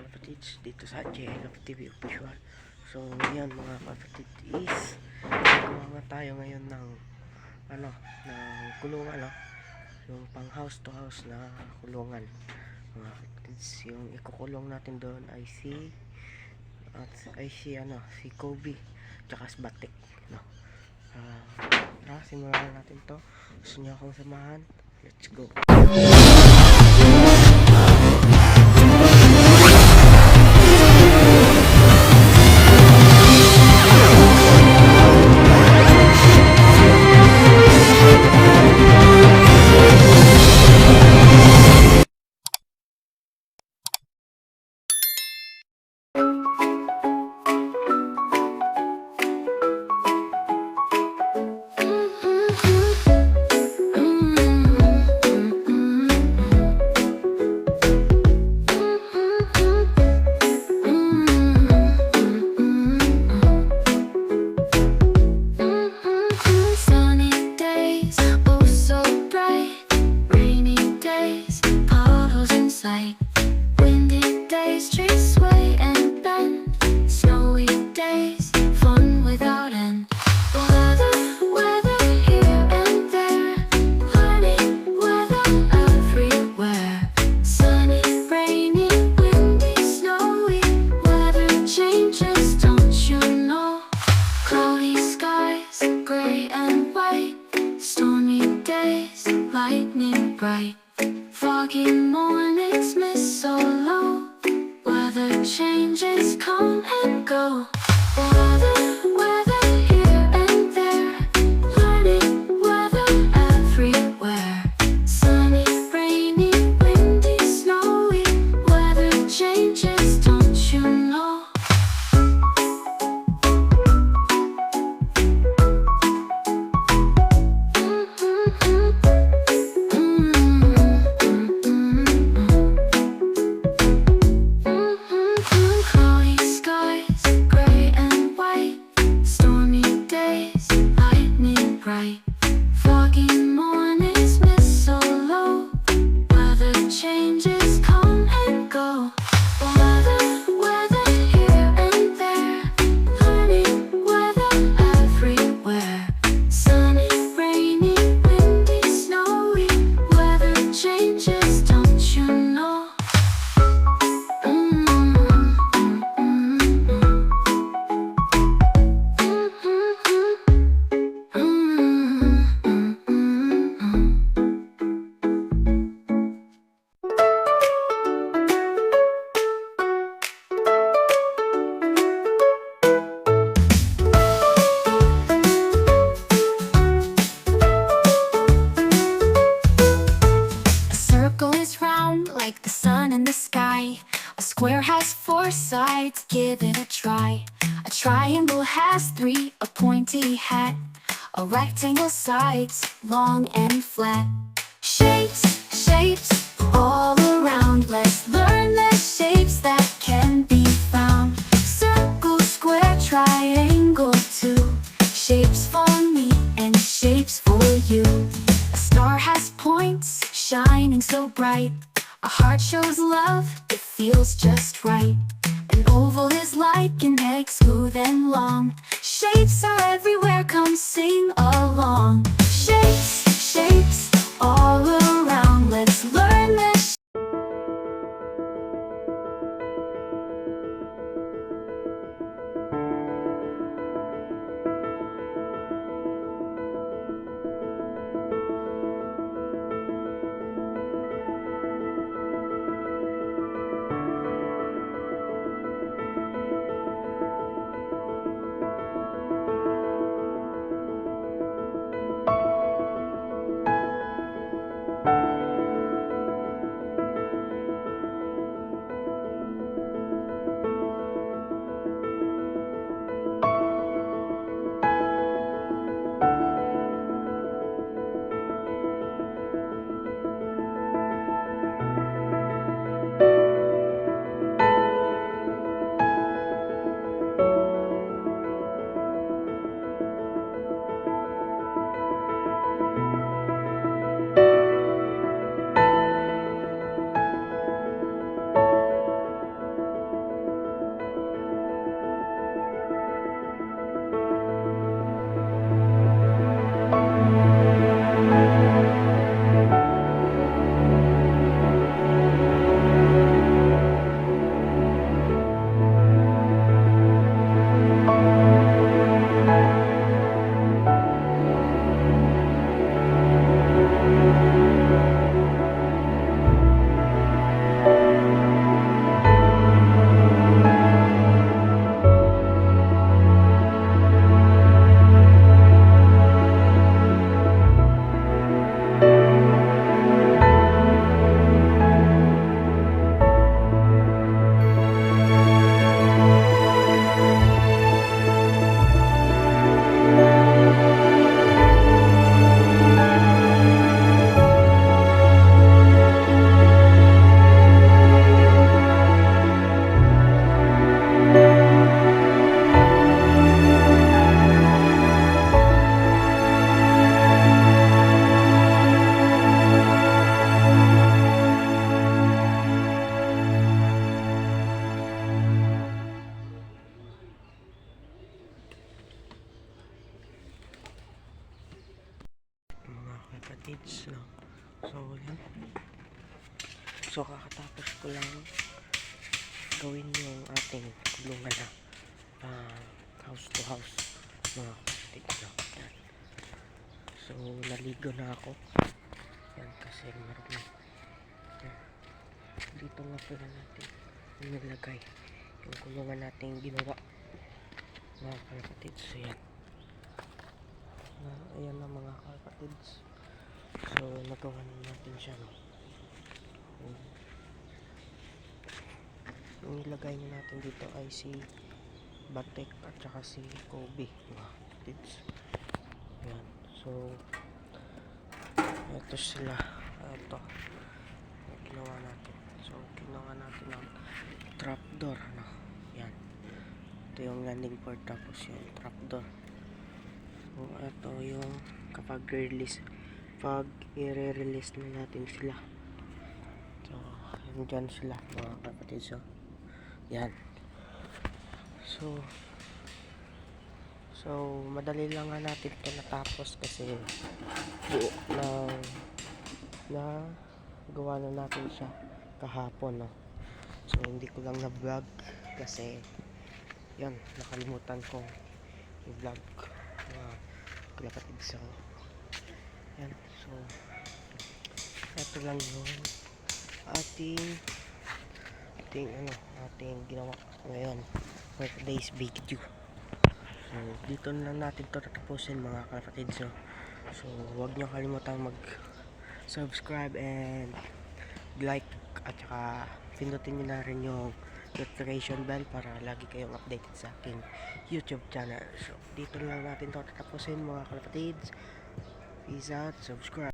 kapatids dito sa JL TV Official. So yan mga kapatid is gumagawa tayo ngayon ng ng kulungan, no? Yung pang house to house na kulungan mga kapatids. Yung ikukulong natin doon ay si si Kobe tsaka si Batik, no? Simulan natin to. Gusto nyo akong samahan? Let's go. Windy days, trees sway and bend. Snowy days, fun without end. Weather here and there. Funny weather everywhere. Sunny, rainy, windy, snowy. Weather changes, don't you know? Cloudy skies, gray and white. Stormy days, lightning bright. Foggy mornings, mist so low. Weather changes, come and go. Weather here and there. Funny weather everywhere. Sunny, rainy, windy, snowy. Weather changes, don't you know? Cloudy skies, gray and white. Stormy days, lightning bright. Foggy mornings, mist so low. Weather changes, come and go. Weather here and there. Funny weather everywhere. Sunny, rainy, windy, snowy. Weather changes, don't you know? A circle is round like the sun in the sky. A square has four sides, give it a try. A triangle has three, a pointy hat. A rectangle sides, long and flat. Shapes, all around. Let's learn the shapes that can be found. Circle, square, triangle, two. Shapes for me and shapes for you. A star has points, shining so bright. A heart shows love, it feels just right. An oval is like an egg, smooth and long. Shapes are everywhere, come sing along. Shapes, all around. Let's learn the So kakatapos ko lang gawin yung ating kulungan na house to house mga kapatid ko. Yan. So naligo na ako. Yan kasi marami. Yan. Dito nga pala natin nilagay yung kulungan natin ginawa mga kapatid. So yan. Ayan na mga kapatids. So nagawa na natin siya, no. Yung ilagay na natin dito ay si Batek at saka si Kobe mga kapatids. Ayan. So ito sila. Ito yung ginawa natin. So ginawa natin ng trapdoor, no. Yan. Ito yung landing port tapos yung trapdoor. So ito yung kapag i-release na natin sila. So dyan sila mga kapatid. So yan. So madali lang nga natin ito natapos kasi na gawa na natin siya kahapon, no. So hindi ko lang na vlog kasi yan, nakalimutan kong i-vlog mga kapatid. So yan. So ito lang yung ating ginawa ngayon for today's video. So dito na lang natin to tatapusin mga kapatid. So huwag nyo kalimutan mag subscribe and like at saka pindutin nyo na rin yung notification bell para lagi kayong updated sa aking YouTube channel. So dito na lang natin to tatapusin mga kapatids. Peace out, subscribe.